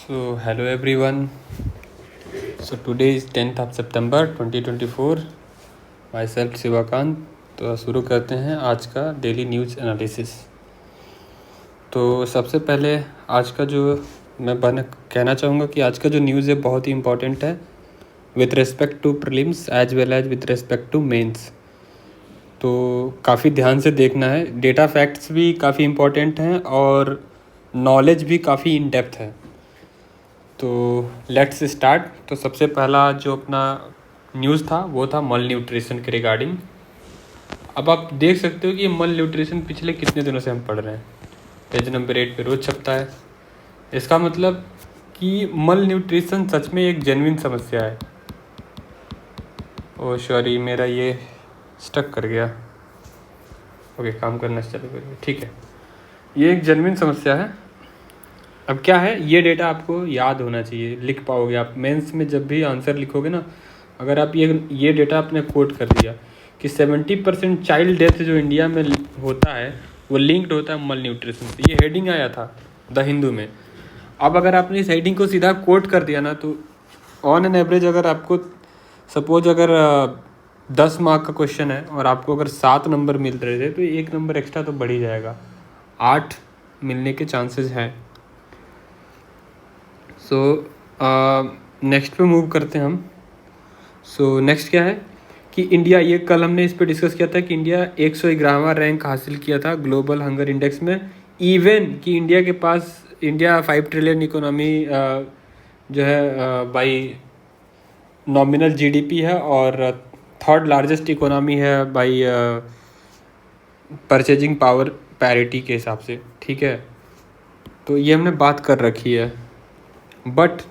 So, hello everyone. So, today is 10th of September 2024. Myself Shivakant. तो शुरू करते हैं आज का डेली न्यूज़ एनालिसिस। तो सबसे पहले आज का जो मैं कहना चाहूँगा कि आज का जो न्यूज़ है बहुत ही इम्पॉर्टेंट है with respect to prelims as well as with respect to mains. तो काफ़ी ध्यान से देखना है। डेटा फैक्ट्स भी काफ़ी इम्पॉर्टेंट हैं और नॉलेज भी काफ़ी इन डेप्थ है। तो लेट्स स्टार्ट। तो सबसे पहला जो अपना न्यूज़ था वो था मल न्यूट्रिशन के रिगार्डिंग। अब आप देख सकते हो कि ये मल न्यूट्रिशन पिछले कितने दिनों से हम पढ़ रहे हैं। पेज नंबर 8 पे रोज़ छपता है। इसका मतलब कि मल न्यूट्रिशन सच में एक जेन्युइन समस्या है। ओह सॉरी, मेरा ये स्टक कर गया। ओके, काम करना चालू करिए। ठीक है, ये एक जेन्युइन समस्या है। अब क्या है, ये डेटा आपको याद होना चाहिए, लिख पाओगे आप मेंस में जब भी आंसर लिखोगे ना। अगर आप ये डेटा आपने कोट कर दिया कि 70% चाइल्ड डेथ जो इंडिया में होता है वो लिंक्ड होता है मल न्यूट्रिशन से। ये हेडिंग आया था द हिंदू में। अब अगर आपने इस हेडिंग को सीधा कोट कर दिया ना, तो ऑन एन एवरेज अगर आपको सपोज अगर 10 मार्क का क्वेश्चन है और आपको अगर 7 नंबर मिल रहे थे तो 1 नंबर एक्स्ट्रा तो बढ़ ही जाएगा, 8 मिलने के चांसेस हैं। सो नेक्स्ट पे मूव करते हैं हम। सो नेक्स्ट क्या है कि इंडिया, ये कल हमने इस पे डिस्कस किया था कि इंडिया 111वां रैंक हासिल किया था ग्लोबल हंगर इंडेक्स में। इवन कि इंडिया 5 ट्रिलियन इकोनॉमी जो है बाई नॉमिनल जीडीपी है और थर्ड लार्जेस्ट इकोनॉमी है बाई परचेजिंग पावर पैरिटी के हिसाब से। ठीक है, तो ये हमने बात कर रखी है। बट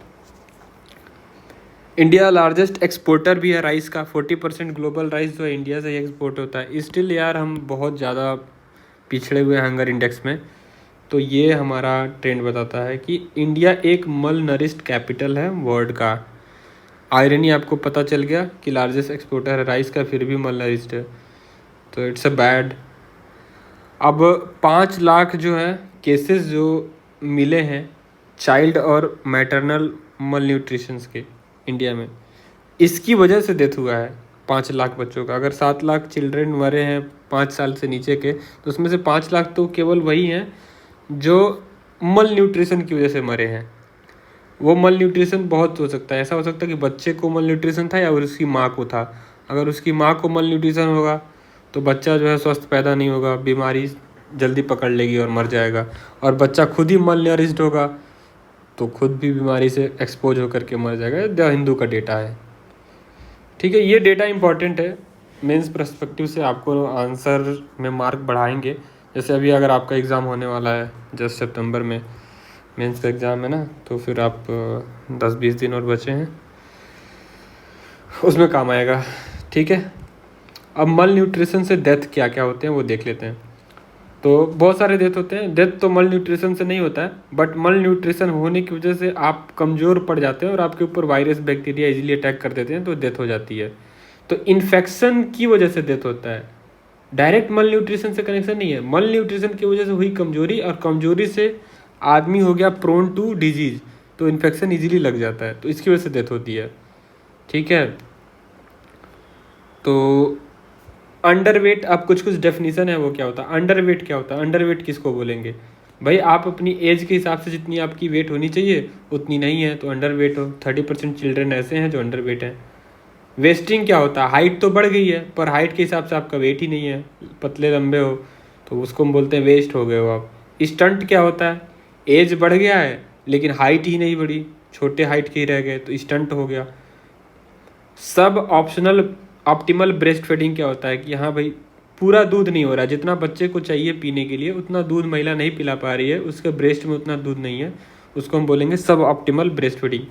इंडिया लार्जेस्ट एक्सपोर्टर भी है राइस का। 40% ग्लोबल राइस जो है इंडिया से ही एक्सपोर्ट होता है। स्टिल यार हम बहुत ज़्यादा पिछड़े हुए हैं हंगर इंडेक्स में। तो ये हमारा ट्रेंड बताता है कि इंडिया एक मल नरिश्ड कैपिटल है वर्ल्ड का। आयरनी आपको पता चल गया कि लार्जेस्ट एक्सपोर्टर है राइस का, फिर भी मल नरिश्ड है, तो इट्स अ बैड। अब 5 लाख जो है केसेस जो मिले हैं चाइल्ड और मैटरनल मल न्यूट्रिशंस के इंडिया में, इसकी वजह से डेथ हुआ है 5 लाख बच्चों का। अगर 7 लाख चिल्ड्रन मरे हैं 5 साल से नीचे के, तो उसमें से 5 लाख तो केवल वही हैं जो मल न्यूट्रिशन की वजह से मरे हैं। वो मल न्यूट्रिशन बहुत हो सकता है, ऐसा हो सकता है कि बच्चे को मल न्यूट्रिशन था या उसकी माँ को था। अगर उसकी माँ को मल न्यूट्रिशन होगा तो बच्चा जो है स्वस्थ पैदा नहीं होगा, बीमारी जल्दी पकड़ लेगी और मर जाएगा। और बच्चा खुद ही मल नरिश्ड होगा तो खुद भी बीमारी से एक्सपोज होकर के मर जाएगा। द हिंदू का डेटा है। ठीक है, ये डेटा इंपॉर्टेंट है मेंस पर्सपेक्टिव से, आपको आंसर में मार्क बढ़ाएंगे। जैसे अभी अगर आपका एग्ज़ाम होने वाला है जस्ट सितंबर में, मेंस का एग्ज़ाम है ना, तो फिर आप 10-20 दिन और बचे हैं, उसमें काम आएगा। ठीक है, अब मल न्यूट्रिशन से डेथ क्या क्या होते हैं वो देख लेते हैं। तो बहुत सारे डेथ होते हैं। डेथ तो मल न्यूट्रिशन से नहीं होता है, बट मल न्यूट्रिशन होने की वजह से आप कमज़ोर पड़ जाते हैं और आपके ऊपर वायरस बैक्टीरिया इजीली अटैक कर देते हैं, तो डेथ हो जाती है। तो इन्फेक्शन की वजह से डेथ होता है, डायरेक्ट मल न्यूट्रिशन से कनेक्शन नहीं है। मल न्यूट्रिशन की वजह से हुई कमजोरी, और कमजोरी से आदमी हो गया प्रोन टू डिजीज, तो इन्फेक्शन ईजिली लग जाता है, तो इसकी वजह से डेथ होती है। ठीक है, तो अंडरवेट, अब कुछ डेफिनेशन है वो क्या होता है। अंडरवेट क्या होता है, अंडरवेट किसको बोलेंगे भाई? आप अपनी एज के हिसाब से जितनी आपकी वेट होनी चाहिए उतनी नहीं है तो अंडरवेट हो। 30% चिल्ड्रन ऐसे हैं जो अंडरवेट हैं। वेस्टिंग क्या होता है, हाइट तो बढ़ गई है पर हाइट के हिसाब से आपका वेट ही नहीं है, पतले लंबे हो तो उसको हम बोलते हैं वेस्ट हो गए हो आप। स्टंट क्या होता है, एज बढ़ गया है लेकिन हाइट ही नहीं बढ़ी, छोटे हाइट के ही रह गए तो स्टंट हो गया। सब ऑप्शनल ऑप्टिमल ब्रेस्ट फीडिंग क्या होता है कि हाँ भाई पूरा दूध नहीं हो रहा है, जितना बच्चे को चाहिए पीने के लिए उतना दूध महिला नहीं पिला पा रही है, उसके ब्रेस्ट में उतना दूध नहीं है, उसको हम बोलेंगे सब ऑप्टिमल ब्रेस्ट फीडिंग।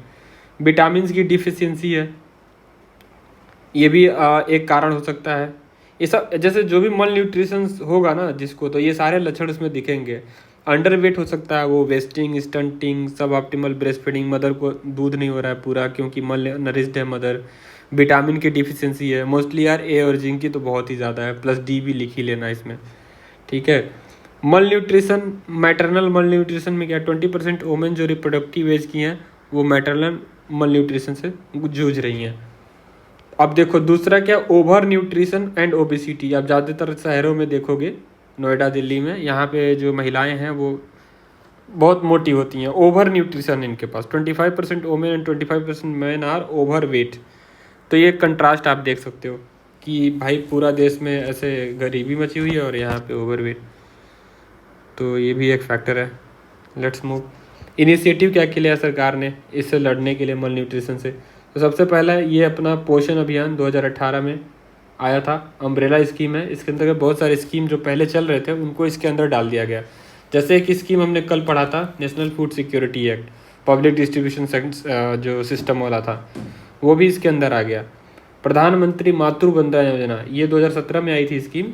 विटामिन की डिफिशियंसी है, ये भी एक कारण हो सकता है। ये सब जैसे जो भी मल न्यूट्रिशन होगा ना जिसको, तो ये सारे लक्षण उसमें दिखेंगे। अंडरवेट हो सकता है वो, वेस्टिंग, स्टंटिंग, सब ऑप्टिमल ब्रेस्ट फीडिंग, मदर को दूध नहीं हो रहा है पूरा क्योंकि मल नरिश्ड है मदर। विटामिन की डिफिशियंसी है मोस्टली यार, ए और जिंक की तो बहुत ही ज़्यादा है, प्लस डी भी लिख ही लेना इसमें। ठीक है, मल न्यूट्रिशन, मैटरनल मल न्यूट्रिशन में क्या 20% वोमेन जो रिप्रोडक्टिव एज की हैं वो मैटरनल मल न्यूट्रिशन से जूझ रही हैं। अब देखो दूसरा क्या, ओवर न्यूट्रिशन एंड ओबेसिटी। आप ज़्यादातर शहरों में देखोगे, नोएडा दिल्ली में, यहाँ पे जो महिलाएं हैं वो बहुत मोटी होती हैं। ओवर न्यूट्रिशन इनके पास 25% women and 25% man are overweight. तो ये कंट्रास्ट आप देख सकते हो कि भाई पूरा देश में ऐसे गरीबी मची हुई है और यहाँ पे ओवर वेट, तो ये भी एक फैक्टर है। Let's move. इनिशिएटिव क्या किया है सरकार ने इससे लड़ने के लिए, मल न्यूट्रिशन से? तो सबसे पहला ये अपना पोषण अभियान 2018 में आया था, अम्ब्रेला स्कीम है। इसके अंतर्गत बहुत सारे स्कीम जो पहले चल रहे थे उनको इसके अंदर डाल दिया गया। जैसे एक स्कीम हमने कल पढ़ा था, national food security act, public distribution जो सिस्टम वाला था वो भी इसके अंदर आ गया। प्रधानमंत्री मातृ वंदना योजना, ये 2017 में आई थी स्कीम,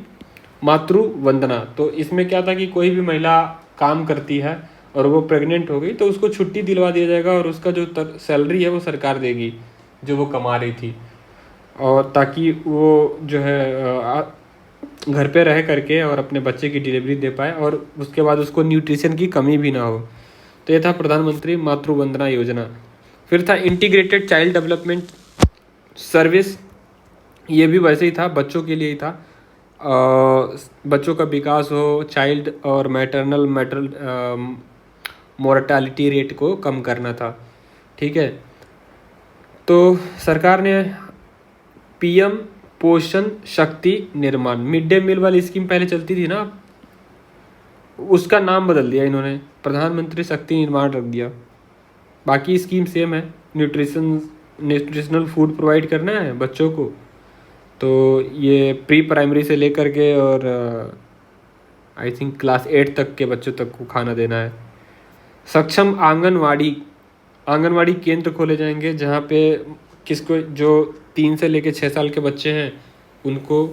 मातृ वंदना। तो इसमें क्या था कि कोई भी महिला काम करती है और वो प्रेग्नेंट हो गई तो उसको छुट्टी दिलवा दिया जाएगा और उसका जो सैलरी है वो सरकार देगी जो वो कमा रही थी, और ताकि वो जो है घर पे रह करके और अपने बच्चे की डिलीवरी दे पाए और उसके बाद उसको न्यूट्रिशन की कमी भी ना हो। तो ये था प्रधानमंत्री मातृ वंदना योजना। फिर था इंटीग्रेटेड चाइल्ड डेवलपमेंट सर्विस, ये भी वैसे ही था, बच्चों के लिए ही था। बच्चों का विकास हो, चाइल्ड और मैटरनल मोर्टालिटी रेट को कम करना था। ठीक है, तो सरकार ने पीएम पोषण शक्ति निर्माण, मिड डे मील वाली स्कीम पहले चलती थी ना, उसका नाम बदल दिया इन्होंने, प्रधानमंत्री शक्ति निर्माण रख दिया। बाकी स्कीम सेम है, न्यूट्रिशनल फूड प्रोवाइड करना है बच्चों को। तो ये प्री प्राइमरी से लेकर के और आई थिंक क्लास 8 तक के बच्चों तक को खाना देना है। सक्षम आंगनवाड़ी केंद्र खोले जाएंगे जहाँ पे किसको, जो 3 से लेकर 6 साल के बच्चे हैं उनको,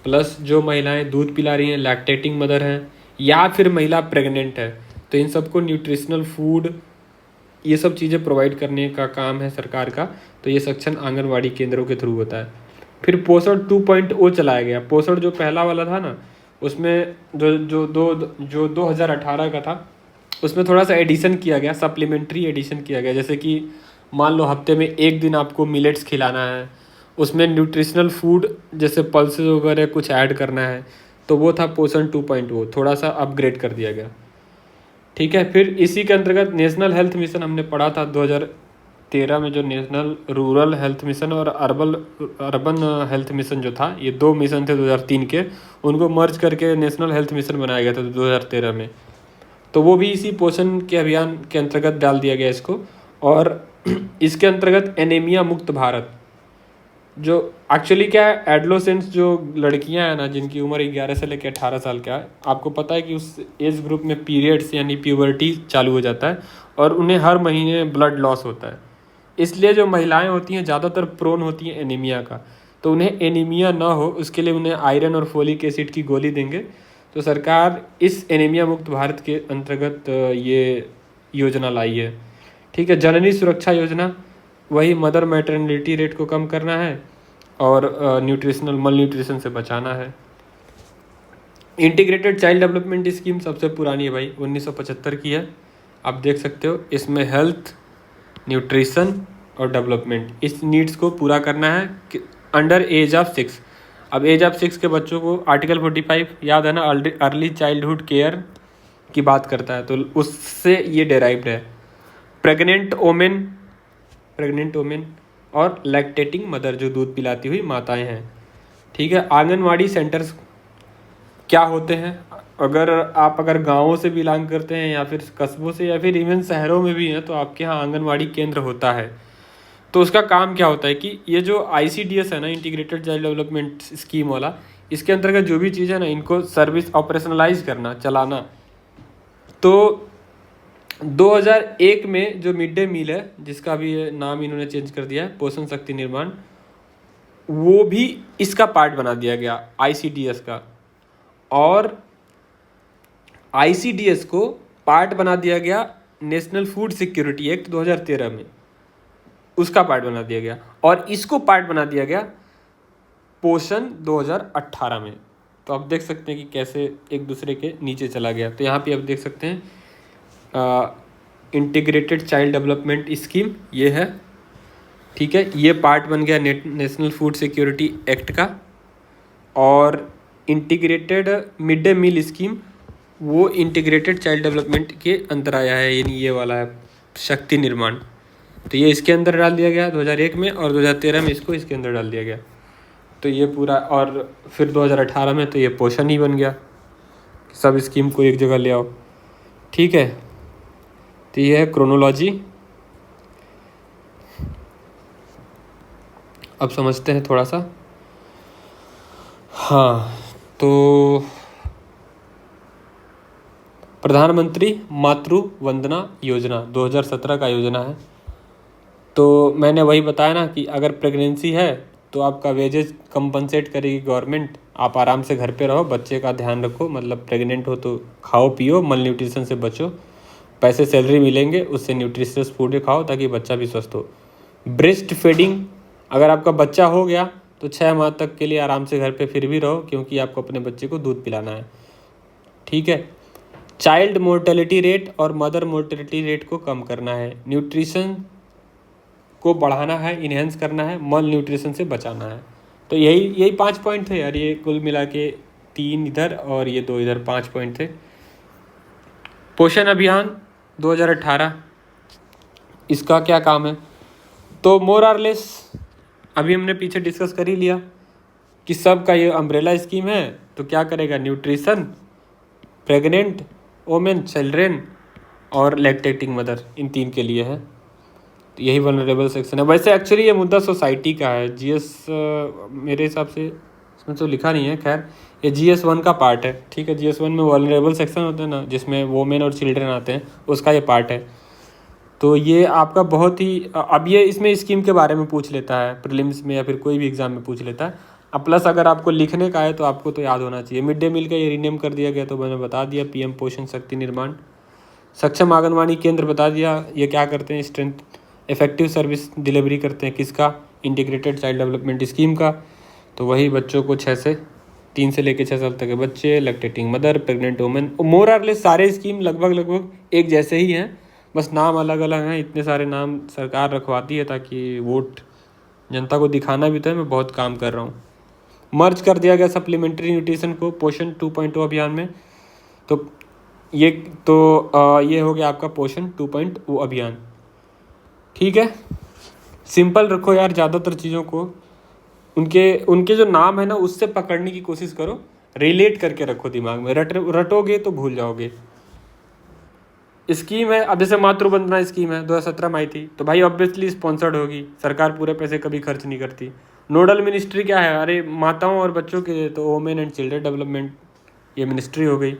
प्लस जो महिलाएं दूध पिला रही हैं, लैक्टेटिंग मदर हैं, या फिर महिला प्रेग्नेंट है, तो इन सबको न्यूट्रिशनल फूड ये सब चीज़ें प्रोवाइड करने का काम है सरकार का। तो ये सक्षम आंगनवाड़ी केंद्रों के थ्रू होता है। फिर पोषण 2.0 चलाया गया। पोषण जो पहला वाला था ना, उसमें जो 2018 का था उसमें थोड़ा सा एडिशन किया गया, सप्लीमेंट्री एडिशन किया गया। जैसे कि मान लो हफ्ते में एक दिन आपको मिलेट्स खिलाना है, उसमें न्यूट्रिशनल फूड जैसे पल्सेस वगैरह कुछ ऐड करना है, तो वो था पोषण 2.0, थोड़ा सा अपग्रेड कर दिया गया। ठीक है, फिर इसी के अंतर्गत नेशनल हेल्थ मिशन हमने पढ़ा था 2013 में, जो नेशनल रूरल हेल्थ मिशन और अर्बन हेल्थ मिशन जो था, ये 2 मिशन थे 2003 के, उनको मर्ज करके नेशनल हेल्थ मिशन बनाया गया था 2013 में। तो वो भी इसी पोषण के अभियान के अंतर्गत डाल दिया गया इसको। और इसके अंतर्गत एनीमिया मुक्त भारत, जो एक्चुअली क्या है, एडोलेसेंट्स जो लड़कियां हैं ना जिनकी उम्र 11 से लेकर 18 साल का है, आपको पता है कि उस एज ग्रुप में पीरियड्स यानी प्यूबर्टी चालू हो जाता है और उन्हें हर महीने ब्लड लॉस होता है। इसलिए जो महिलाएं होती हैं ज़्यादातर प्रोन होती हैं एनीमिया का। तो उन्हें एनीमिया ना हो उसके लिए उन्हें आयरन और फोलिक एसिड की गोली देंगे। तो सरकार इस एनीमिया मुक्त भारत के अंतर्गत ये योजना लाई है। ठीक है, जननी सुरक्षा योजना, वही मदर मैटरनिटी रेट को कम करना है और न्यूट्रिशनल मल न्यूट्रिशन से बचाना है। इंटीग्रेटेड चाइल्ड डेवलपमेंट स्कीम सबसे पुरानी है भाई, 1975 की है। आप देख सकते हो इसमें हेल्थ, न्यूट्रिशन और डेवलपमेंट, इस नीड्स को पूरा करना है अंडर एज ऑफ 6। अब एज ऑफ 6 के बच्चों को आर्टिकल 45 याद है ना, अर्ली चाइल्डहुड केयर की बात करता है, तो उससे ये डेराइव्ड है। प्रेग्नेंट वोमेन और लैक्टेटिंग मदर, जो दूध पिलाती हुई माताएं हैं। ठीक है, आंगनवाड़ी सेंटर्स क्या होते हैं? अगर गाँवों से बिलोंग करते हैं या फिर कस्बों से या फिर इवन शहरों में भी हैं, तो आपके यहाँ आंगनवाड़ी केंद्र होता है। तो उसका काम क्या होता है कि ये जो ICDS है ना, इंटीग्रेटेड चाइल्ड डेवलपमेंट स्कीम वाला, इसके अंतर्गत जो भी चीज़ है ना, इनको सर्विस ऑपरेशनलाइज करना, चलाना। तो 2001 में जो मिड डे मील है, जिसका भी नाम इन्होंने चेंज कर दिया है पोषण शक्ति निर्माण, वो भी इसका पार्ट बना दिया गया ICDS का। और ICDS को पार्ट बना दिया गया नेशनल फूड सिक्योरिटी एक्ट 2013 में, उसका पार्ट बना दिया गया। और इसको पार्ट बना दिया गया पोषण 2018 में। तो आप देख सकते हैं कि कैसे एक दूसरे के नीचे चला गया। तो यहाँ पे आप देख सकते हैं इंटीग्रेटेड चाइल्ड डेवलपमेंट स्कीम ये है, ठीक है। ये पार्ट बन गया नेशनल फूड सिक्योरिटी एक्ट का। और integrated mid day meal scheme वो इंटीग्रेटेड चाइल्ड डेवलपमेंट के अंदर आया है, यानी ये वाला है शक्ति निर्माण। तो ये इसके अंदर डाल दिया गया 2001 में, और 2013 में इसको इसके अंदर डाल दिया गया। तो ये पूरा, और फिर 2018 में तो ये पोषण ही बन गया, सब स्कीम को एक जगह ले आओ, ठीक है। तो ये है क्रोनोलॉजी। अब समझते हैं थोड़ा सा। हाँ, तो प्रधानमंत्री मातृ वंदना योजना 2017 का योजना है। तो मैंने वही बताया ना कि अगर प्रेगनेंसी है तो आपका वेजेस कंपनसेट करेगी गवर्नमेंट, आप आराम से घर पे रहो, बच्चे का ध्यान रखो, मतलब प्रेग्नेंट हो तो खाओ पियो, मल न्यूट्रिशन से बचो, पैसे सैलरी मिलेंगे उससे न्यूट्रिशियस फूड खाओ ताकि बच्चा भी स्वस्थ हो। ब्रेस्ट फीडिंग, अगर आपका बच्चा हो गया तो 6 माह तक के लिए आराम से घर पे फिर भी रहो, क्योंकि आपको अपने बच्चे को दूध पिलाना है, ठीक है। चाइल्ड मोर्टेलिटी रेट और मदर मोर्टेलिटी रेट को कम करना है, न्यूट्रिशन को बढ़ाना है, इन्हेंस करना है, मल न्यूट्रिशन से बचाना है। तो यही 5 पॉइंट थे यार, ये कुल मिला के 3 इधर और ये 2 इधर, 5 पॉइंट थे। पोषण अभियान 2018, इसका क्या काम है? तो मोर आर लेस अभी हमने पीछे डिस्कस कर ही लिया कि सबका ये अम्ब्रेला स्कीम है। तो क्या करेगा? न्यूट्रिशन, प्रेग्नेंट वोमेन, चिल्ड्रेन और लैक्टेटिंग मदर, इन 3 के लिए है। तो यही वल्नरेबल सेक्शन है। वैसे एक्चुअली ये मुद्दा सोसाइटी का है, जीएस मेरे हिसाब से इसमें तो लिखा नहीं है, खैर ये GS1 का पार्ट है, ठीक है। GS1 में वल्नरेबल सेक्शन होता है ना, जिसमें वोमेन और चिल्ड्रन आते हैं, उसका ये पार्ट है। तो ये आपका बहुत ही, अब ये इसमें स्कीम के बारे में पूछ लेता है प्रीलिम्स में या फिर कोई भी एग्जाम में पूछ लेता है। अब प्लस अगर आपको लिखने का है तो आपको तो याद होना चाहिए। मिड डे मील का ये रीनेम कर दिया गया, तो मैंने बता दिया, PM पोषण शक्ति निर्माण। सक्षम आंगनवाड़ी केंद्र बता दिया, ये क्या करते हैं, स्ट्रेंथ इफेक्टिव सर्विस डिलीवरी करते हैं, किसका? इंटीग्रेटेड चाइल्ड डेवलपमेंट स्कीम का। तो वही बच्चों को 3 से लेकर 6 साल तक के बच्चे, lactating mother, pregnant women, more or less सारे स्कीम लगभग एक जैसे ही हैं, बस नाम अलग अलग हैं। इतने सारे नाम सरकार रखवाती है ताकि वोट जनता को दिखाना भी था मैं बहुत काम कर रहा हूँ। मर्ज कर दिया गया सप्लीमेंट्री न्यूट्रिशन को पोषण 2.0 अभियान में। तो ये हो गया आपका पोषण 2.0 अभियान, ठीक है। सिंपल रखो यार ज़्यादातर चीज़ों को, उनके जो नाम है ना उससे पकड़ने की कोशिश करो, रिलेट करके रखो दिमाग में, रटोगे तो भूल जाओगे। स्कीम है, अब जैसे मातृ वंदना स्कीम है 2017 में आई थी, तो भाई ऑब्वियसली स्पॉन्सर्ड होगी, सरकार पूरे पैसे कभी खर्च नहीं करती। नोडल मिनिस्ट्री क्या है? अरे माताओं और बच्चों के लिए तो वोमेन एंड चिल्ड्रन डेवलपमेंट ये मिनिस्ट्री हो गई।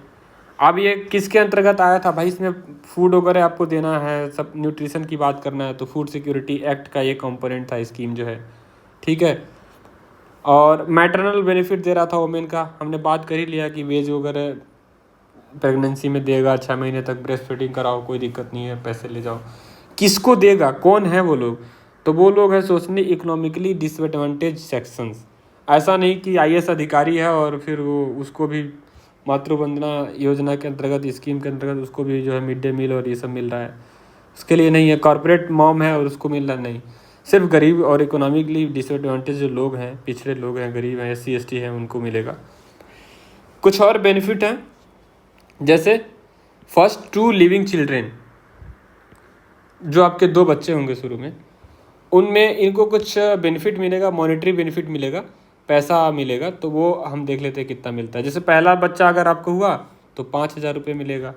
अब ये किसके अंतर्गत आया था भाई? इसमें फूड वगैरह आपको देना है, सब न्यूट्रिशन की बात करना है, तो फूड सिक्योरिटी एक्ट का ये कंपोनेंट था स्कीम जो है, ठीक है। और मैटरनल बेनिफिट दे रहा था वोमेन का, हमने बात कर ही लिया कि वेज वगैरह प्रेगनेंसी में देगा, 6 महीने तक ब्रेस्ट फीडिंग कराओ, कोई दिक्कत नहीं है, पैसे ले जाओ। किसको देगा? कौन है वो लोग? तो वो लोग हैं सोशली इकोनॉमिकली डिसएडवांटेज सेक्शंस। ऐसा नहीं कि IAS अधिकारी है और फिर वो उसको भी मातृ वंदना योजना के अंतर्गत, स्कीम के अंतर्गत उसको भी जो है मिड डे मील और ये सब मिल रहा है, उसके लिए नहीं है। कॉर्पोरेट मॉम है और उसको मिल रहा नहीं, सिर्फ गरीब और इकोनॉमिकली डिसएडवांटेज जो लोग हैं, पिछड़े लोग हैं, गरीब हैं, SC ST हैं, उनको मिलेगा। कुछ और बेनिफिट हैं, जैसे फर्स्ट 2 लिविंग चिल्ड्रेन, जो आपके 2 बच्चे होंगे शुरू में, उनमें इनको कुछ बेनिफिट मिलेगा, मॉनेटरी बेनिफिट मिलेगा, पैसा मिलेगा। तो वो हम देख लेते हैं कितना मिलता है। जैसे पहला बच्चा अगर आपको हुआ तो 5,000 रुपये मिलेगा,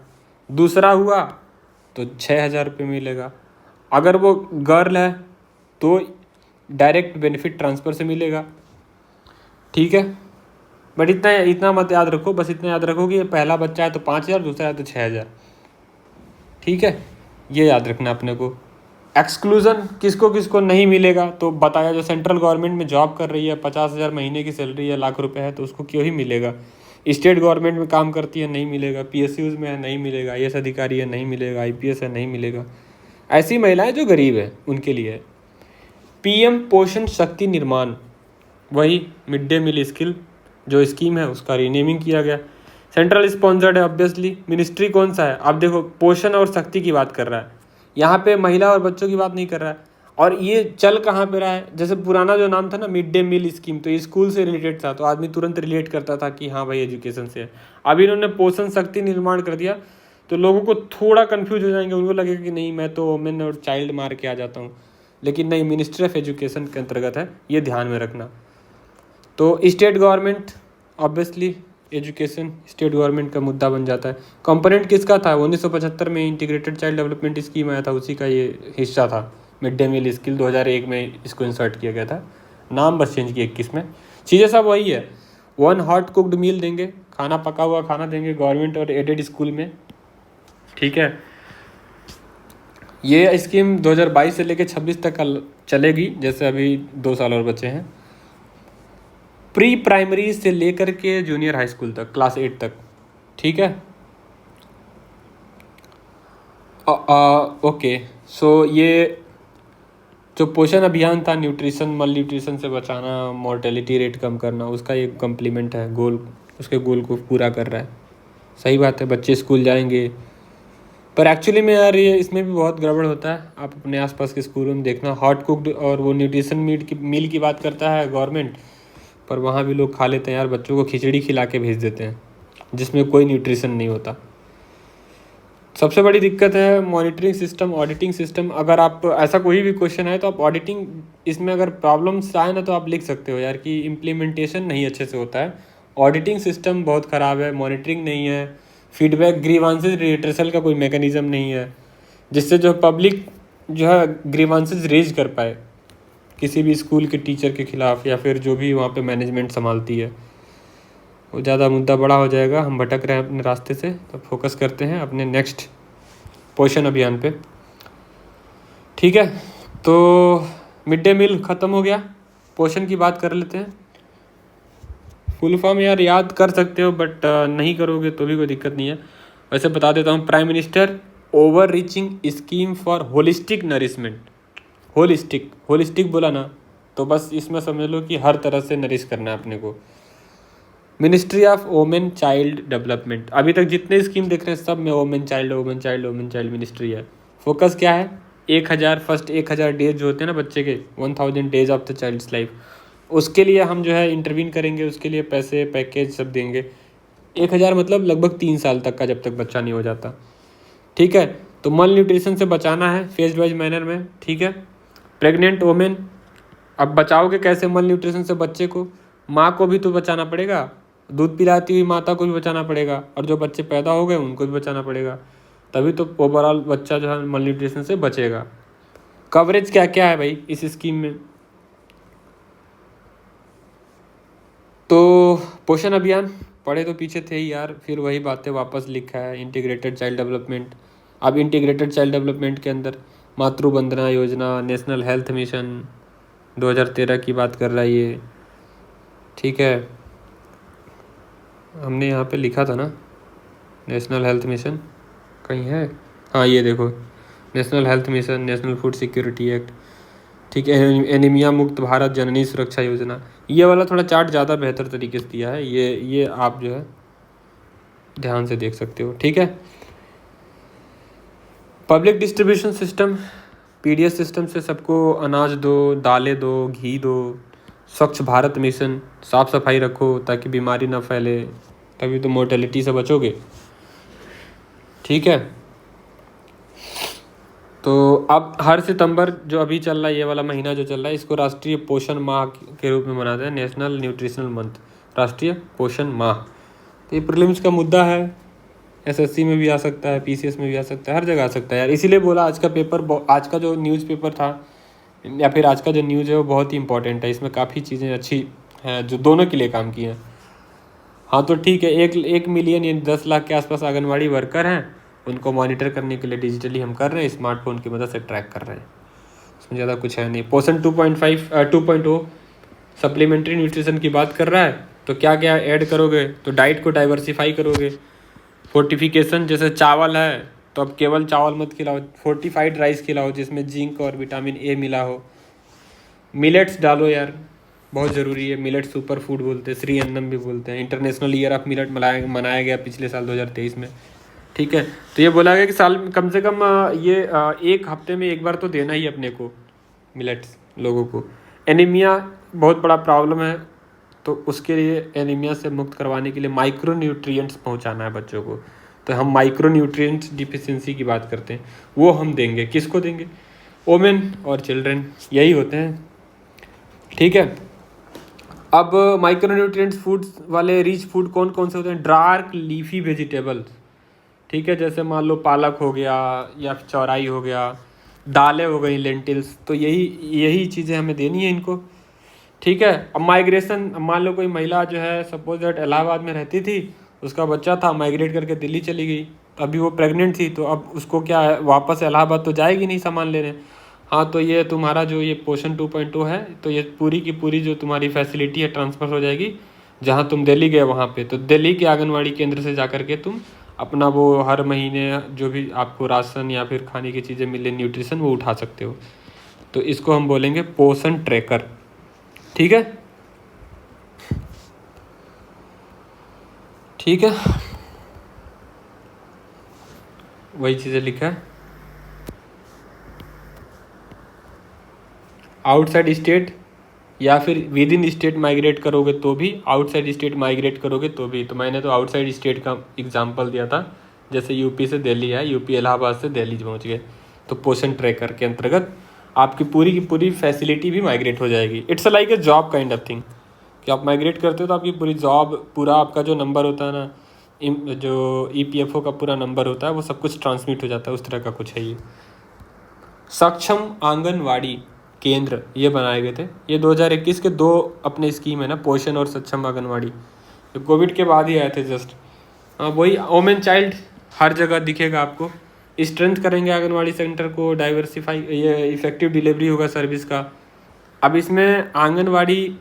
दूसरा हुआ तो 6,000 रुपये मिलेगा। अगर वो गर्ल है तो डायरेक्ट बेनिफिट ट्रांसफ़र से मिलेगा, ठीक है। बट इतना मत याद रखो, बस इतना याद रखो कि पहला बच्चा है तो 5,000, दूसरा है तो 6,000, ठीक है। ये याद रखना अपने को। एक्सक्लूज़न किसको किसको नहीं मिलेगा, तो बताया, जो सेंट्रल गवर्नमेंट में जॉब कर रही है, 50,000 महीने की सैलरी है, लाख रुपए है, तो उसको क्यों ही मिलेगा। स्टेट गवर्नमेंट में काम करती है, नहीं मिलेगा। PSUs में है, नहीं मिलेगा। IAS अधिकारी है, नहीं मिलेगा। IPS है, नहीं मिलेगा। ऐसी महिलाएं जो गरीब है उनके लिए है। PM पोषण शक्ति निर्माण, वही मिड डे मील स्किल जो स्कीम है उसका रीनेमिंग किया गया। सेंट्रल स्पॉन्सर्ड है ऑब्वियसली। मिनिस्ट्री कौन सा है, आप देखो पोषण और शक्ति की बात कर रहा है, यहाँ पे महिला और बच्चों की बात नहीं कर रहा है। और ये चल कहाँ पे रहा है, जैसे पुराना जो नाम था ना मिड डे मील स्कीम, तो ये स्कूल से रिलेटेड था, तो आदमी तुरंत रिलेट करता था कि हाँ भाई एजुकेशन से है। अब इन्होंने पोषण शक्ति निर्माण कर दिया तो लोगों को थोड़ा कंफ्यूज हो जाएंगे, उनको लगेगा कि नहीं मैं तो वोमेन और चाइल्ड मार के आ जाता हूँ, लेकिन नहीं, मिनिस्ट्री ऑफ एजुकेशन के अंतर्गत है, ये ध्यान में रखना। तो state government obviously education state government का मुद्दा बन जाता है। कंपोनेंट किसका था, 1975 में इंटीग्रेटेड चाइल्ड डेवलपमेंट स्कीम आया था, उसी का ये हिस्सा था। मिड डे मील स्किल 2001 में इसको इंसर्ट किया गया था, नाम बस चेंज किया 21 में, चीज़ें सब वही है। 1 हॉट कुक्ड मील देंगे, खाना पका हुआ खाना देंगे गवर्नमेंट और एडेड स्कूल में, ठीक है। ये स्कीम 2022 से लेकर 26 तक चलेगी, जैसे अभी 2 साल और बचे हैं। प्री प्राइमरी से लेकर के जूनियर हाई स्कूल तक, क्लास 8 तक, ठीक है। ओके, सो ये जो पोषण अभियान था, न्यूट्रिशन मल न्यूट्रिशन से बचाना, मोर्टेलिटी रेट कम करना, उसका एक कम्प्लीमेंट है, गोल उसके गोल को पूरा कर रहा है। सही बात है, बच्चे स्कूल जाएंगे, पर एक्चुअली में यार ये इसमें भी बहुत गड़बड़ होता है। आप अपने आसपास के स्कूलों में देखना, हॉट कुक्ड और वो न्यूट्रिशन मील की बात करता है गवर्नमेंट, पर वहाँ भी लोग खा लेते हैं यार, बच्चों को खिचड़ी खिला के भेज देते हैं जिसमें कोई न्यूट्रिशन नहीं होता। सबसे बड़ी दिक्कत है मॉनिटरिंग सिस्टम, ऑडिटिंग सिस्टम। अगर आप ऐसा कोई भी क्वेश्चन है तो आप ऑडिटिंग, इसमें अगर प्रॉब्लम्स आए ना तो आप लिख सकते हो यार कि इम्प्लीमेंटेशन नहीं अच्छे से होता है, ऑडिटिंग सिस्टम बहुत ख़राब है, मॉनिटरिंग नहीं है, फीडबैक ग्रीवांसेस रिट्रेसल का कोई मैकेनिज़्म नहीं है जिससे जो पब्लिक जो है ग्रीवांसेस रेज कर पाए किसी भी स्कूल के टीचर के खिलाफ़, या फिर जो भी वहाँ पे मैनेजमेंट संभालती है। वो ज़्यादा मुद्दा बड़ा हो जाएगा, हम भटक रहे हैं अपने रास्ते से, तो फोकस करते हैं अपने नेक्स्ट पोषण अभियान पे, ठीक है। तो मिड डे मील ख़त्म हो गया, पोषण की बात कर लेते हैं। फुल फॉर्म यार याद कर सकते हो, बट नहीं करोगे तो भी कोई दिक्कत नहीं है, वैसे बता देता हूँ। Prime minister over reaching scheme for holistic nourishment. Holistic बोला ना तो बस इसमें समझ लो कि हर तरह से नरिश करना है अपने को। Ministry of women child development, अभी तक जितने स्कीम देख रहे हैं सब में वोमेन चाइल्ड मिनिस्ट्री है। फोकस क्या है, 1000 डेज जो होते हैं ना बच्चे के, 1000 days of the child's life, उसके लिए हम जो है इंटरवीन करेंगे, उसके लिए पैसे पैकेज सब देंगे। 1000 मतलब लगभग 3 साल तक का, जब तक बच्चा नहीं हो जाता, ठीक है। तो मल न्यूट्रिशन से बचाना है फेज वाइज मैनर में, ठीक है। प्रेग्नेंट वोमेन, अब बचाओगे कैसे मल न्यूट्रिशन से बच्चे को, माँ को भी तो बचाना पड़ेगा, दूध पिलाती हुई माता को भी बचाना पड़ेगा, और जो बच्चे पैदा हो गए उनको भी बचाना पड़ेगा, तभी तो ओवरऑल बच्चा जो है मल न्यूट्रिशन से बचेगा। कवरेज क्या क्या है भाई इस स्कीम में, तो पोषण अभियान पढ़े तो पीछे थे ही यार, फिर वही बातें वापस लिखा है, इंटीग्रेटेड चाइल्ड डेवलपमेंट। अब इंटीग्रेटेड चाइल्ड डेवलपमेंट के अंदर मातृवंदना योजना, नेशनल हेल्थ मिशन 2013 की बात कर रहा है ये, ठीक है। हमने यहाँ पे लिखा था ना नेशनल हेल्थ मिशन, कहीं है, हाँ ये देखो, national health mission, national food security act, ठीक है। एनीमिया मुक्त भारत जननी सुरक्षा योजना, ये वाला थोड़ा चार्ट ज़्यादा बेहतर तरीके से दिया है, ये आप जो है ध्यान से देख सकते हो, ठीक है। Public distribution system, PDS system से सबको अनाज दो, दालें दो, घी दो। स्वच्छ भारत मिशन, साफ़ सफाई रखो ताकि बीमारी ना फैले, तभी तो मोर्टेलिटी से बचोगे, ठीक है। तो अब हर सितंबर जो अभी चल रहा है, ये वाला महीना जो चल रहा है, इसको राष्ट्रीय पोषण माह के रूप में मनाते हैं, नेशनल न्यूट्रिशनल मंथ, राष्ट्रीय पोषण माह। तो ये प्रीलिम्स का मुद्दा है, एसएससी में भी आ सकता है, पीसीएस में भी आ सकता है, हर जगह आ सकता है यार। इसीलिए बोला आज का पेपर, आज का जो न्यूज़पेपर था या फिर आज का जो न्यूज़ है वो बहुत ही इंपॉर्टेंट है, इसमें काफ़ी चीज़ें अच्छी हैं जो दोनों के लिए काम की हैं। हाँ तो ठीक है, 1 मिलियन या 10 लाख के आसपास आंगनवाड़ी वर्कर हैं, उनको मॉनिटर करने के लिए डिजिटली हम कर रहे हैं, स्मार्टफोन की मदद से ट्रैक कर रहे हैं, उसमें ज़्यादा कुछ है नहीं। पोषण 2.0 सप्लीमेंट्री न्यूट्रिशन की बात कर रहा है, तो क्या क्या ऐड करोगे, तो डाइट को डाइवर्सिफाई करोगे। फोर्टिफिकेशन, जैसे चावल है तो अब केवल चावल मत खिलाओ, फोर्टिफाइड राइस खिलाओ जिसमें जिंक और विटामिन ए मिला हो। मिलेट्स डालो यार, बहुत ज़रूरी है। मिलेट सुपर फूड बोलते हैं, श्री अन्नम भी बोलते हैं। इंटरनेशनल ईयर ऑफ मिलेट मनाया गया पिछले साल 2023 में। ठीक है, तो ये बोला गया कि साल में कम से कम ये एक हफ्ते में एक बार तो देना ही अपने को मिलेट्स लोगों को। एनीमिया बहुत बड़ा प्रॉब्लम है, तो उसके लिए एनीमिया से मुक्त करवाने के लिए माइक्रो न्यूट्रिएंट्स पहुंचाना है बच्चों को। तो हम माइक्रो न्यूट्रिएंट्स डिफिशिएंसी की बात करते हैं, वो हम देंगे। किसको देंगे? वोमेन और चिल्ड्रन, यही होते हैं। ठीक है, अब माइक्रो न्यूट्रिएंट्स फूड्स वाले रिच फूड कौन कौन से होते हैं? Dark leafy vegetables. ठीक है, जैसे मान लो पालक हो गया या चौराई हो गया, दालें हो गई, लेंटिल्स। तो यही यही चीज़ें हमें देनी है इनको। ठीक है, अब माइग्रेशन, मान लो कोई महिला जो है सपोज दैट इलाहाबाद में रहती थी, उसका बच्चा था, माइग्रेट करके दिल्ली चली गई, तो अभी वो प्रेग्नेंट थी, तो अब उसको क्या है, वापस इलाहाबाद तो जाएगी नहीं सामान लेने। हाँ, तो ये तुम्हारा जो ये पोषण 2.0 है, तो ये पूरी की पूरी जो तुम्हारी फैसिलिटी है ट्रांसफ़र हो जाएगी। जहाँ तुम दिल्ली गए वहाँ पे, तो दिल्ली के आंगनवाड़ी केंद्र से जा कर के तुम अपना वो हर महीने जो भी आपको राशन या फिर खाने की चीज़ें मिले, न्यूट्रिशन, वो उठा सकते हो। तो इसको हम बोलेंगे पोषण ट्रैकर। ठीक है, ठीक है, वही चीज़ें लिखा है। आउटसाइड स्टेट या फिर विद इन स्टेट माइग्रेट करोगे तो भी, आउटसाइड स्टेट माइग्रेट करोगे तो भी। तो मैंने तो आउटसाइड स्टेट का एग्जांपल दिया था, जैसे यूपी से दिल्ली है, यूपी इलाहाबाद से दिल्ली पहुंच गए, तो पोषण ट्रैकर के अंतर्गत आपकी पूरी की पूरी फैसिलिटी भी माइग्रेट हो जाएगी। It's like a job kind of thing, कि आप माइग्रेट करते हो तो आपकी पूरी जॉब, पूरा आपका जो नंबर होता है ना, जो EPFO का पूरा नंबर होता है, वो सब कुछ ट्रांसमिट हो जाता है। उस तरह का कुछ है ये। सक्षम आंगनवाड़ी केंद्र ये बनाए गए थे, ये 2021 के 2 अपने स्कीम है ना, पोषण और सक्षम आंगनवाड़ी, तो कोविड के बाद ही आए थे जस्ट। हाँ, वही वोमेन चाइल्ड हर जगह दिखेगा आपको। स्ट्रेंथ करेंगे आंगनवाड़ी सेंटर को, डाइवर्सिफाई, ये इफेक्टिव डिलीवरी होगा सर्विस का। अब इसमें आंगनवाड़ी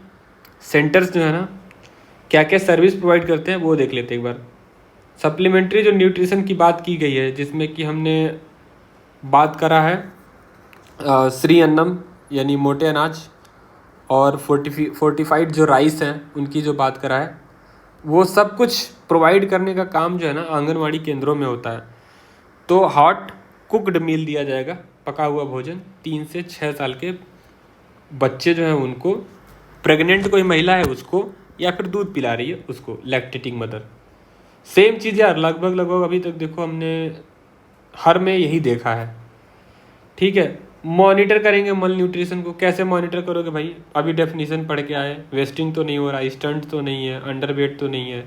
सेंटर्स जो है ना, क्या क्या सर्विस प्रोवाइड करते हैं वो देख लेते हैं एक बार। सप्लीमेंट्री जो न्यूट्रिशन की बात की गई है, जिसमें कि हमने बात करा है श्री अन्नम यानी मोटे अनाज, और फोर्टिफाइड जो राइस हैं उनकी जो बात करा है, वो सब कुछ प्रोवाइड करने का काम जो है ना आंगनवाड़ी केंद्रों में होता है। तो हॉट कुकड मील दिया जाएगा, पका हुआ भोजन 3 से 6 साल के बच्चे जो हैं उनको, प्रेग्नेंट कोई महिला है उसको, या फिर दूध पिला रही है उसको, लैक्टेटिंग मदर। सेम चीज़ यार, लगभग लगभग अभी तक देखो हमने हर में यही देखा है। ठीक है, मॉनिटर करेंगे मल न्यूट्रिशन को। कैसे मॉनिटर करोगे भाई? अभी डेफिनेशन पढ़ के आए, वेस्टिंग तो नहीं हो रहा, स्टंट तो नहीं है, अंडरवेट तो नहीं है,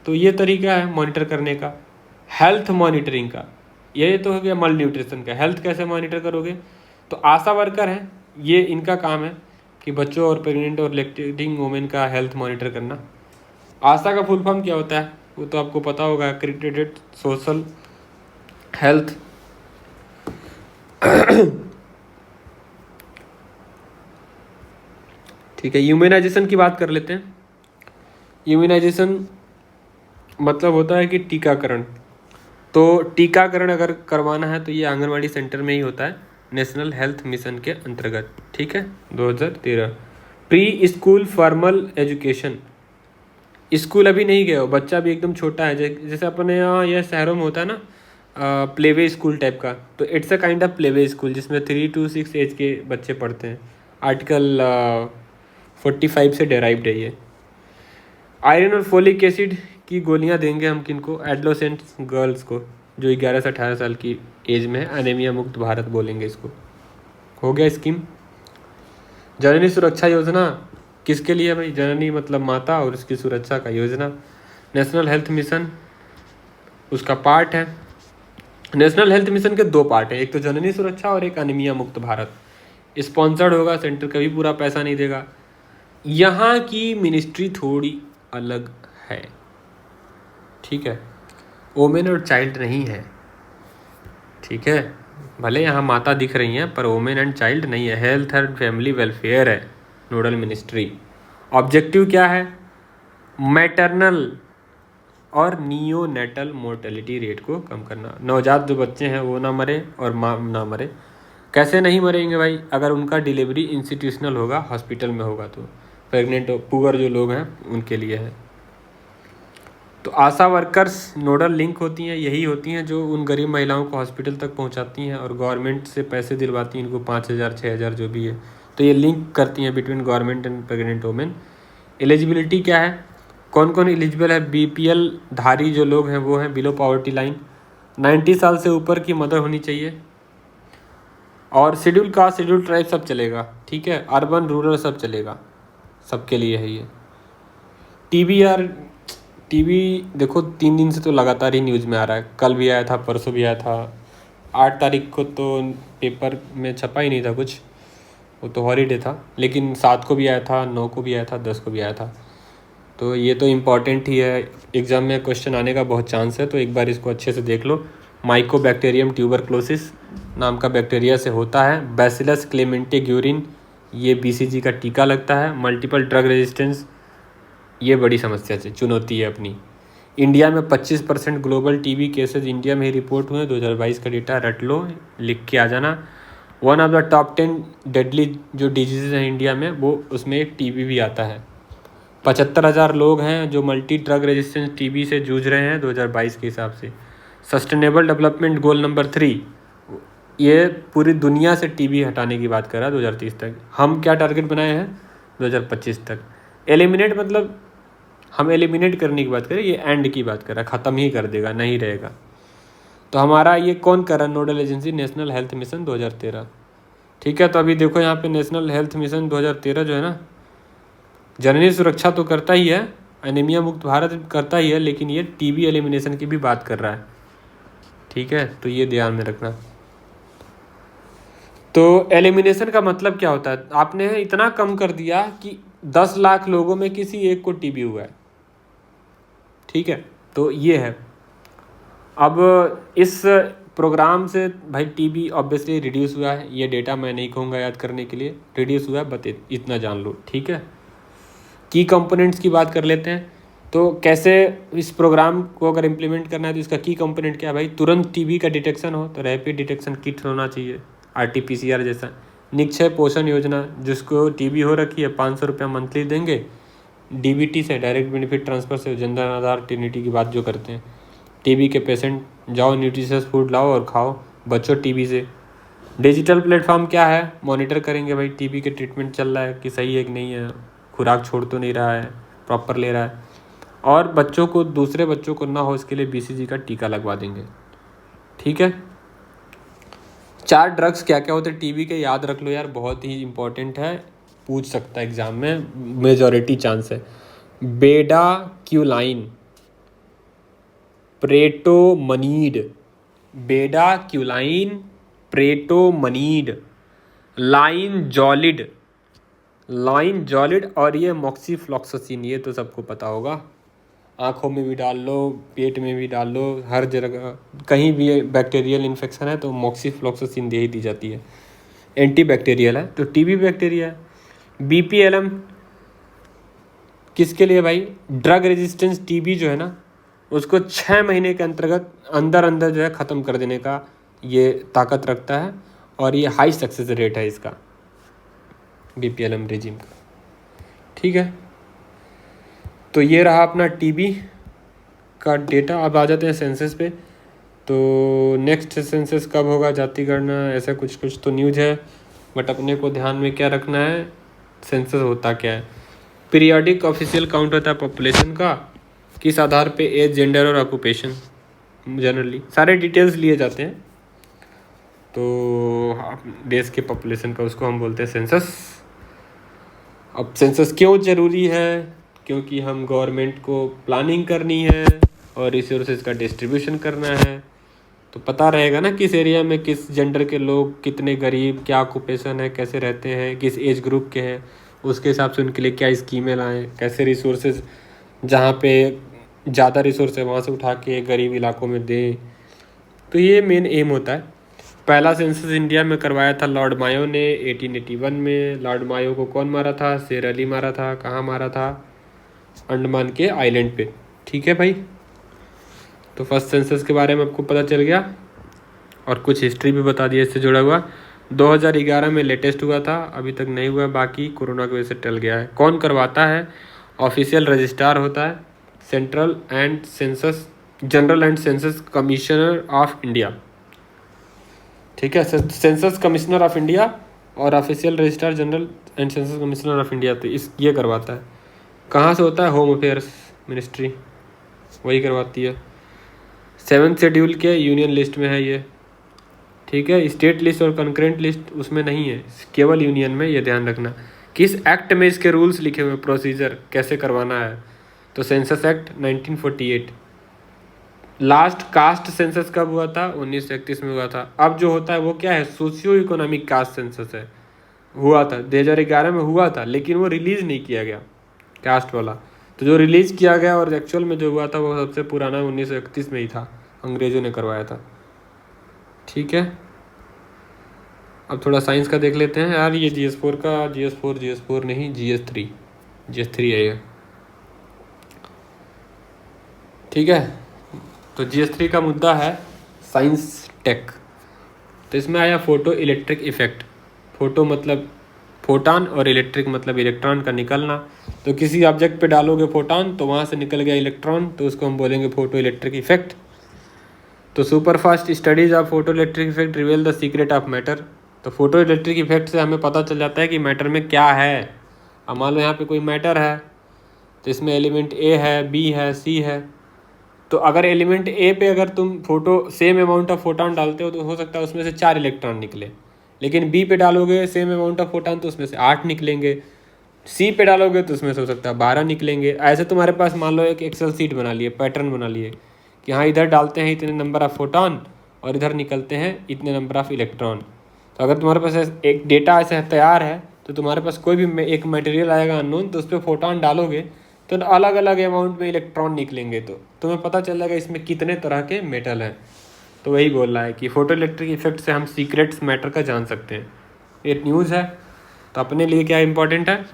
तो ये तरीका है मॉनिटर करने का। हेल्थ मॉनिटरिंग का, ये तो हो गया मल न्यूट्रिशन का। हेल्थ कैसे मॉनिटर करोगे? तो आशा वर्कर हैं, ये इनका काम है कि बच्चों और प्रेग्नेंट और लैक्टेटिंग वोमेन का हेल्थ मॉनिटर करना। आशा का फुल फॉर्म क्या होता है वो तो आपको पता होगा, एक्रीडेटेड सोशल हेल्थ ठीक है, इम्यूनाइजेशन की बात कर लेते हैं। इम्यूनाइजेशन मतलब होता है कि टीकाकरण। तो टीकाकरण अगर करवाना है तो ये आंगनवाड़ी सेंटर में ही होता है, नेशनल हेल्थ मिशन के अंतर्गत। ठीक है, 2013। Pre school formal education, school अभी नहीं गए हो, बच्चा भी एकदम छोटा है, जैसे अपने यहाँ यह शहरों में होता है ना प्लेवे स्कूल टाइप का, तो it's a kind of playway school जिसमें 3 to 6 एज के बच्चे पढ़ते हैं। आर्टिकल 45 से डेराइव्ड है ये। आयरन और फोलिक एसिड की गोलियां देंगे हम किनको? एडोलेसेंट गर्ल्स को, जो 11 से 18 साल की एज में है। एनीमिया मुक्त भारत बोलेंगे इसको। हो गया स्कीम। जननी सुरक्षा योजना किसके लिए भाई? जननी मतलब माता और उसकी सुरक्षा का योजना। नेशनल हेल्थ मिशन उसका पार्ट है। नेशनल हेल्थ मिशन के 2 पार्ट हैं, एक तो जननी सुरक्षा और एक एनीमिया मुक्त भारत। स्पॉन्सर्ड होगा, सेंटर कभी पूरा पैसा नहीं देगा। यहाँ की मिनिस्ट्री थोड़ी अलग है। ठीक है, वोमेन और चाइल्ड नहीं है। ठीक है, भले यहाँ माता दिख रही हैं पर वोमेन एंड चाइल्ड नहीं है। हेल्थ एंड फैमिली वेलफेयर है नोडल मिनिस्ट्री। ऑब्जेक्टिव क्या है? मैटरनल और नियोनेटल मोर्टेलिटी रेट को कम करना। नवजात जो बच्चे हैं वो ना मरे और माँ ना मरे, कैसे नहीं मरेंगे भाई? अगर उनका डिलीवरी इंस्टीट्यूशनल होगा, हॉस्पिटल में होगा, तो प्रेग्नेंट पुअर जो लोग हैं उनके लिए है। तो आशा वर्कर्स नोडल लिंक होती हैं, यही होती हैं जो उन गरीब महिलाओं को हॉस्पिटल तक पहुंचाती हैं और गवर्नमेंट से पैसे दिलवाती हैं इनको, 5,000 6,000 जो भी है। तो ये लिंक करती हैं between government and pregnant women. Eligibility क्या है, कौन कौन एलिजिबल है? बीपीएल धारी जो लोग हैं वो हैं, बिलो पॉवर्टी लाइन, 90 साल से ऊपर की मदर होनी चाहिए, और शेड्यूल कास्ट शेड्यूल ट्राइब सब चलेगा, ठीक है, अर्बन रूरल सब चलेगा, सबके लिए है ये। टीबी देखो 3 दिन से तो लगातार ही न्यूज़ में आ रहा है, कल भी आया था, परसों भी आया था, 8 तारीख को तो पेपर में छपा ही नहीं था कुछ, वो तो हॉलीडे था, लेकिन 7 को भी आया था, 9 को भी आया था, 10 को भी आया था। तो ये तो इम्पॉर्टेंट ही है, एग्ज़ाम में क्वेश्चन आने का बहुत चांस है, तो एक बार इसको अच्छे से देख लो। माइकोबैक्टीरियम ट्यूबरक्लोसिस नाम का बैक्टीरिया से होता है। बैसिलस क्लेमेंटे ग्यूरिन, ये बीसीजी का टीका लगता है। मल्टीपल ड्रग रेजिस्टेंस, ये बड़ी समस्या से चुनौती है अपनी। इंडिया में 25% ग्लोबल टीबी केसेस इंडिया में ही रिपोर्ट हुए, 2022 का डेटा रट लो, लिख के आ जाना। One of the top 10 deadly जो डिजीज़ हैं इंडिया में, वो उसमें एक टीबी भी आता है। 75,000 लोग हैं जो मल्टी ड्रग रेजिस्टेंस टीबी से जूझ रहे हैं 2022 के हिसाब से। सस्टेनेबल डेवलपमेंट गोल नंबर 3, ये पूरी दुनिया से टीबी हटाने की बात कर रहा है 2030 तक। हम क्या टारगेट बनाए हैं 2025 तक? एलिमिनेट मतलब हम एलिमिनेट करने की बात करें, ये एंड की बात कर रहा है, ख़त्म ही कर देगा, नहीं रहेगा। तो हमारा ये कौन कर रहा है? Nodal agency national health mission 2013, ठीक है। तो अभी देखो यहाँ पे नेशनल हेल्थ मिशन 2013 जो है ना, जननी सुरक्षा तो करता ही है, एनीमिया मुक्त भारत करता ही है, लेकिन ये टीबी एलिमिनेशन की भी बात कर रहा है, ठीक है। तो ये ध्यान में रखना। तो एलिमिनेशन का मतलब क्या होता है? आपने इतना कम कर दिया कि 10 लाख लोगों में किसी एक को टीबी हुआ है, ठीक है। तो ये है। अब इस प्रोग्राम से भाई टीबी ऑब्वियसली रिड्यूस हुआ है, ये डेटा मैं नहीं कहूँगा याद करने के लिए, रिड्यूस हुआ है, बस इतना जान लो, ठीक है। की कंपोनेंट्स की बात कर लेते हैं। तो कैसे इस प्रोग्राम को अगर इम्प्लीमेंट करना है तो इसका की कंपोनेंट क्या है भाई? तुरंत टीबी का डिटेक्शन हो तो रैपिड डिटेक्शन किट होना चाहिए, RT-PCR जैसा। निक्षय पोषण योजना, जिसको टीबी हो रखी है 500 रुपया मंथली देंगे, DBT से डायरेक्ट बेनिफिट ट्रांसफ़र से, जनधन आधार ट्रिनिटी की बात जो करते हैं। टीबी के पेशेंट जाओ न्यूट्रिशियस फूड लाओ और खाओ, बचो टीबी से। डिजिटल प्लेटफॉर्म क्या है? मॉनिटर करेंगे भाई टीबी के ट्रीटमेंट चल रहा है कि सही है कि नहीं है, खुराक छोड़ तो नहीं रहा है, प्रॉपर ले रहा है। और बच्चों को, दूसरे बच्चों को ना हो इसके लिए BCG का टीका लगवा देंगे, ठीक है। 4 ड्रग्स क्या क्या होते हैं टीबी के, याद रख लो यार, बहुत ही इंपॉर्टेंट है, पूछ सकता है एग्जाम में, मेजॉरिटी चांस है। बेडाक्यूलाइन, प्रेटोमनीड, बेडाक्यूलाइन, प्रेटोमनीड, लाइनजोलिड, और ये मॉक्सीफ्लॉक्सासिन, ये तो सबको पता होगा। आँखों में भी डाल लो, पेट में भी डाल लो, हर जगह कहीं भी बैक्टीरियल इन्फेक्शन है तो मॉक्सीफ्लॉक्सासिन दे ही दी जाती है, एंटी बैक्टीरियल है, तो टीबी बैक्टीरिया है। BPLM किसके लिए भाई? ड्रग रेजिस्टेंस टीबी जो है ना, उसको 6 महीने के अंदर जो है ख़त्म कर देने का ये ताकत रखता है, और ये हाई सक्सेस रेट है इसका, BPLM रेजिम का, ठीक है। तो ये रहा अपना टीबी का डेटा। अब आ जाते हैं सेंसस पे। तो नेक्स्ट सेंसस कब होगा, जाति गणना, ऐसा कुछ तो न्यूज़ है, बट अपने को ध्यान में क्या रखना है, सेंसस होता क्या है? पीरियोडिक ऑफिशियल काउंट होता है पॉपुलेशन का, किस आधार पे? एज, जेंडर और ऑक्यूपेशन, जनरली सारे डिटेल्स लिए जाते हैं। तो देश के पॉपुलेशन का उसको हम बोलते हैं सेंसस। अब सेंसस क्यों ज़रूरी है? क्योंकि हम गवर्नमेंट को प्लानिंग करनी है और रिसोर्सेज का डिस्ट्रीब्यूशन करना है, तो पता रहेगा ना किस एरिया में किस जेंडर के लोग, कितने गरीब, क्या ऑक्यूपेशन है, कैसे रहते हैं, किस एज ग्रुप के हैं, उसके हिसाब से उनके लिए क्या स्कीमें लाएं, कैसे रिसोर्सेज जहाँ पे ज़्यादा रिसोर्स है वहाँ से उठा के गरीब इलाकों में दें। तो ये मेन एम होता है। पहला सेंसस इंडिया में करवाया था लॉर्ड मायो ने 1881 में। लॉर्ड मायो को कौन मारा था? शेर अली मारा था। कहाँ मारा था? अंडमान के आइलैंड पे, ठीक है भाई। तो फर्स्ट सेंसस के बारे में आपको पता चल गया और कुछ हिस्ट्री भी बता दिया इससे जुड़ा हुआ। 2011 में लेटेस्ट हुआ था, अभी तक नहीं हुआ, बाकी कोरोना की वजह से टल गया है। कौन करवाता है? ऑफिशियल रजिस्ट्रार होता है, central and census general and census commissioner of India, ठीक है, सेंसस कमिश्नर ऑफ इंडिया और official registrar general and census commissioner of India, तो इस ये करवाता है। कहाँ से होता है? होम अफेयर्स मिनिस्ट्री वही करवाती है। 7th शेड्यूल के यूनियन लिस्ट में है ये, ठीक है। स्टेट लिस्ट और कंकरेंट लिस्ट उसमें नहीं है, केवल यूनियन में, ये ध्यान रखना। किस एक्ट में इसके रूल्स लिखे हुए, प्रोसीजर कैसे करवाना है? तो census act 1948। Last caste census कब हुआ था? 1931 में हुआ था। अब जो होता है वो क्या है? सोशियो इकोनॉमिक कास्ट सेंसस है, हुआ था 2011 में हुआ था, लेकिन वो रिलीज़ नहीं किया गया कास्ट वाला। तो जो रिलीज़ किया गया और एक्चुअल में जो हुआ था वो सबसे पुराना 1931 में ही था, अंग्रेज़ों ने करवाया था, ठीक है। अब थोड़ा साइंस का देख लेते हैं यार। ये GS4 का GS4 नहीं, GS3 है ये, ठीक है। तो GS3 का मुद्दा है साइंस टेक। तो इसमें आया फोटो इलेक्ट्रिक इफेक्ट। फोटो मतलब फोटान और इलेक्ट्रिक मतलब इलेक्ट्रॉन का निकलना। तो किसी ऑब्जेक्ट पे डालोगे फोटान तो वहाँ से निकल गया इलेक्ट्रॉन, तो उसको हम बोलेंगे फोटो इलेक्ट्रिक इफेक्ट। तो super fast studies of photo electric effect रिवेल the secret of matter. तो फोटो इलेक्ट्रिक इफेक्ट से हमें पता चल जाता है कि मैटर में क्या है। अब मान लो यहाँ पे कोई मैटर है, तो इसमें एलिमेंट A है, B है, C है। तो अगर एलिमेंट A पे अगर तुम photo same amount of photon डालते हो तो हो सकता है उसमें से 4 इलेक्ट्रॉन निकले, लेकिन B पे डालोगे सेम अमाउंट ऑफ फोटॉन तो उसमें से 8 निकलेंगे, C पे डालोगे तो उसमें से हो सकता है 12 निकलेंगे। ऐसे तुम्हारे पास मान लो एक एक्सेल सीट बना लिए, पैटर्न बना लिए कि हाँ इधर डालते हैं इतने नंबर ऑफ फोटॉन और इधर निकलते हैं इतने नंबर ऑफ इलेक्ट्रॉन। तो अगर तुम्हारे पास एक डेटा ऐसे तैयार है तो तुम्हारे पास कोई भी एक मटेरियल आएगा अननोन, तो उस पर फोटॉन डालोगे तो अलग अलग अमाउंट में इलेक्ट्रॉन निकलेंगे, तो तुम्हें पता चल जाएगा इसमें कितने तरह के मेटल हैं। तो वही बोल रहा है कि फोटो इलेक्ट्रिक इफेक्ट से हम सीक्रेट्स मैटर का जान सकते हैं। ये न्यूज़ है, तो अपने लिए क्या इंपॉर्टेंट है?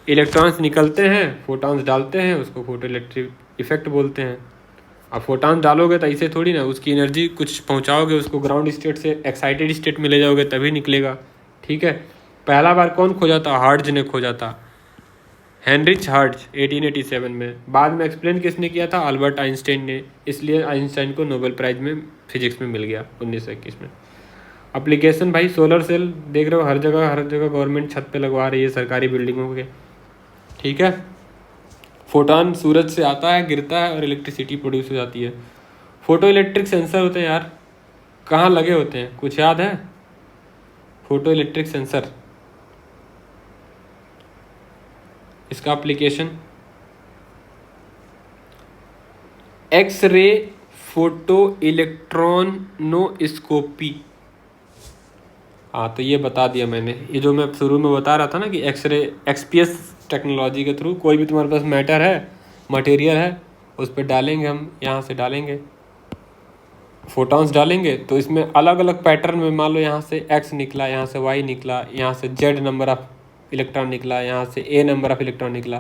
इलेक्ट्रॉन्स निकलते हैं, फोटॉन्स डालते हैं, उसको फोटो इलेक्ट्रिक इफेक्ट बोलते हैं। अब फोटॉन्स डालोगे तो ऐसे थोड़ी ना, उसकी एनर्जी कुछ पहुंचाओगे, उसको ग्राउंड स्टेट से एक्साइटेड स्टेट में ले जाओगे तभी निकलेगा, ठीक है। पहला बार कौन खोजा था? हर्ट्ज ने खोजा था, हेनरिच हर्ट्ज 1887 में। बाद में एक्सप्लेन किसने किया था? अल्बर्ट आइंस्टाइन ने। इसलिए आइंस्टाइन को नोबेल प्राइज में फिजिक्स में मिल गया 1921 में। एप्लीकेशन भाई सोलर सेल देख रहे हो, हर जगह गवर्नमेंट छत पे लगवा रही है सरकारी बिल्डिंगों के, ठीक है। फोटॉन सूरज से आता है, गिरता है और इलेक्ट्रिसिटी प्रोड्यूस हो जाती है। फोटो इलेक्ट्रिक सेंसर होते हैं यार, कहाँ लगे होते हैं, कुछ याद है? फोटो इलेक्ट्रिक सेंसर, इसका एप्लीकेशन एक्सरे फोटो इलेक्ट्रॉनोस्कोपी। हाँ तो ये बता दिया मैंने, ये जो मैं शुरू में बता रहा था ना कि एक्सरे XPS टेक्नोलॉजी के थ्रू कोई भी तुम्हारे पास मैटर है, मटेरियल है, उस पर डालेंगे हम, यहाँ से डालेंगे फोटॉन्स डालेंगे तो इसमें अलग अलग पैटर्न में, मान लो यहाँ से X निकला, यहाँ से Y निकला, यहाँ से Z नंबर ऑफ इलेक्ट्रॉन निकला, यहाँ से A नंबर ऑफ इलेक्ट्रॉन निकला,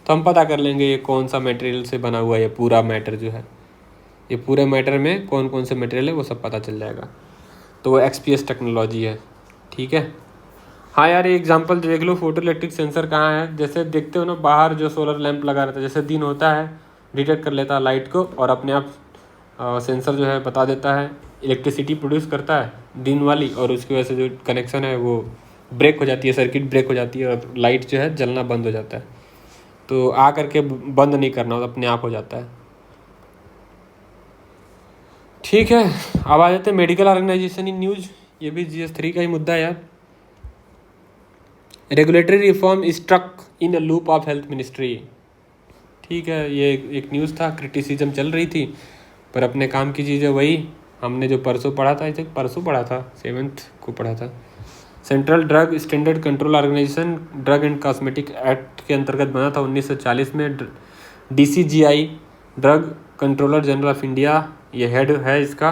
तो हम पता कर लेंगे ये कौन सा मटेरियल से बना हुआ है। ये पूरा मैटर जो है, ये पूरे मैटर में कौन कौन से मटेरियल है वो सब पता चल जाएगा। तो वो XPS टेक्नोलॉजी है, ठीक है। हाँ यार ये एग्जांपल देख लो, फोटो इलेक्ट्रिक सेंसर कहाँ है? जैसे देखते हो ना बाहर जो सोलर लैंप लगा रहता है, जैसे दिन होता है डिटेक्ट कर लेता है लाइट को और अपने आप सेंसर जो है बता देता है, इलेक्ट्रिसिटी प्रोड्यूस करता है दिन वाली, और उसकी वजह से जो कनेक्शन है वो ब्रेक हो जाती है, सर्किट ब्रेक हो जाती है और लाइट जो है जलना बंद हो जाता है। तो आ करके बंद नहीं करना, अपने आप हो जाता है, ठीक है। अब आ जाते हैं मेडिकल ऑर्गेनाइजेशन इन न्यूज़। ये भी GS3 का ही मुद्दा है यार। Regulatory reform struck in a loop of health ministry, ठीक है। ये एक न्यूज़ था, क्रिटिसिज्म चल रही थी, पर अपने काम की चीज़ है वही। हमने जो परसों पढ़ा था, इसे परसों पढ़ा था, 7th को पढ़ा था। Central drug standard control organisation drug and cosmetic act के अंतर्गत बना था 1940 में। DCGI drug controller general of India ये हेड है इसका,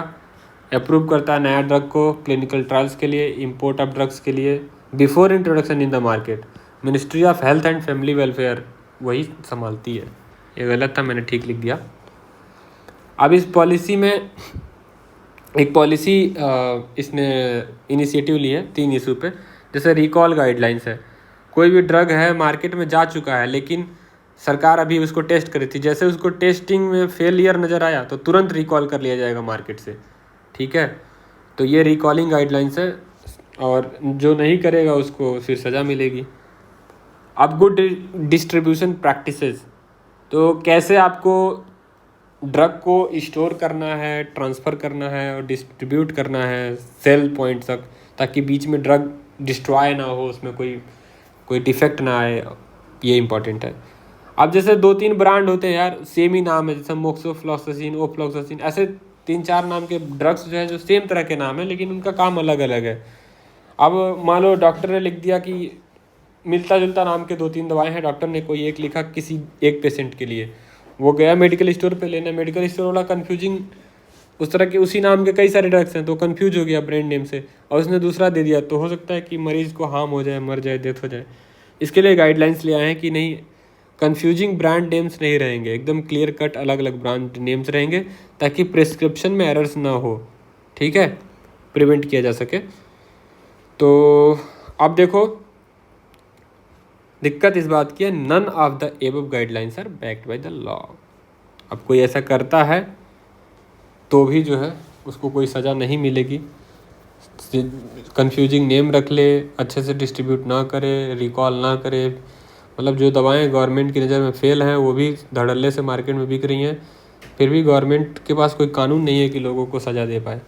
अप्रूव करता है नया ड्रग को क्लिनिकल ट्रायल्स के लिए, इंपोर्ट ऑफ ड्रग्स के लिए, before introduction in the market. Ministry of health and family welfare वही संभालती है। ये गलत था, मैंने ठीक लिख दिया। अब इस पॉलिसी में एक पॉलिसी इसने इनिशिएटिव ली है 3 इशू पे। जैसे रिकॉल गाइडलाइंस है, कोई भी ड्रग है मार्केट में जा चुका है लेकिन सरकार अभी उसको टेस्ट करी थी, जैसे उसको टेस्टिंग में फेलियर नज़र आया तो तुरंत रिकॉल कर लिया जाएगा मार्केट से, ठीक है। तो ये रिकॉलिंग गाइडलाइंस है, और जो नहीं करेगा उसको फिर सज़ा मिलेगी। अब गुड डिस्ट्रीब्यूशन प्रैक्टिसेस, तो कैसे आपको ड्रग को स्टोर करना है, ट्रांसफ़र करना है और डिस्ट्रीब्यूट करना है सेल पॉइंट तक, ताकि बीच में ड्रग डिस्ट्रॉय ना हो, उसमें कोई डिफेक्ट ना आए, ये इंपॉर्टेंट है। अब जैसे 2-3 ब्रांड होते हैं यार, सेम ही नाम है, जैसे मोक्सोफ्लॉक्सासिन, ओफ्लॉक्सासिन, ऐसे 3-4 नाम के ड्रग्स जो हैं जो सेम तरह के नाम है लेकिन उनका काम अलग अलग है। अब मान लो डॉक्टर ने लिख दिया कि मिलता जुलता नाम के 2-3 दवाएं हैं, डॉक्टर ने कोई एक लिखा किसी एक पेशेंट के लिए, वो गया मेडिकल स्टोर पे लेने, मेडिकल स्टोर वाला कन्फ्यूजिंग, उस तरह के उसी नाम के कई सारे ड्रग्स हैं तो कन्फ्यूज हो गया ब्रांड नेम से और उसने दूसरा दे दिया, तो हो सकता है कि मरीज़ को हार्म हो जाए, मर जाए, डेथ हो जाए। इसके लिए गाइडलाइंस ले आए हैं कि नहीं, कन्फ्यूजिंग ब्रांड नेम्स नहीं रहेंगे, एकदम क्लियर कट अलग अलग ब्रांड नेम्स रहेंगे ताकि प्रिस्क्रिप्शन में एरर्स ना हो, ठीक है, प्रिवेंट किया जा सके। तो अब देखो, दिक्कत इस बात की है, none of the above guidelines are backed by the law. अब कोई ऐसा करता है तो भी जो है उसको कोई सज़ा नहीं मिलेगी। कंफ्यूजिंग नेम रख ले, अच्छे से डिस्ट्रीब्यूट ना करे, रिकॉल ना करे, मतलब जो दवाएं गवर्नमेंट की नज़र में फेल हैं वो भी धड़ल्ले से मार्केट में बिक रही हैं, फिर भी गवर्नमेंट के पास कोई कानून नहीं है कि लोगों को सज़ा दे पाए।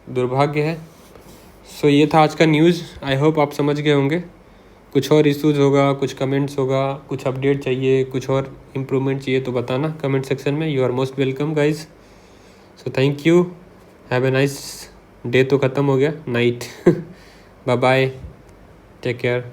दुर्भाग्य है। सो ये था आज का न्यूज़, आई होप आप समझ गए होंगे। कुछ और इश्यूज़ होगा, कुछ कमेंट्स होगा, कुछ अपडेट चाहिए, कुछ और इम्प्रूवमेंट चाहिए तो बताना कमेंट सेक्शन में। You are most welcome guys. So thank you, have a nice day. तो ख़त्म हो गया, night. Bye bye, take care.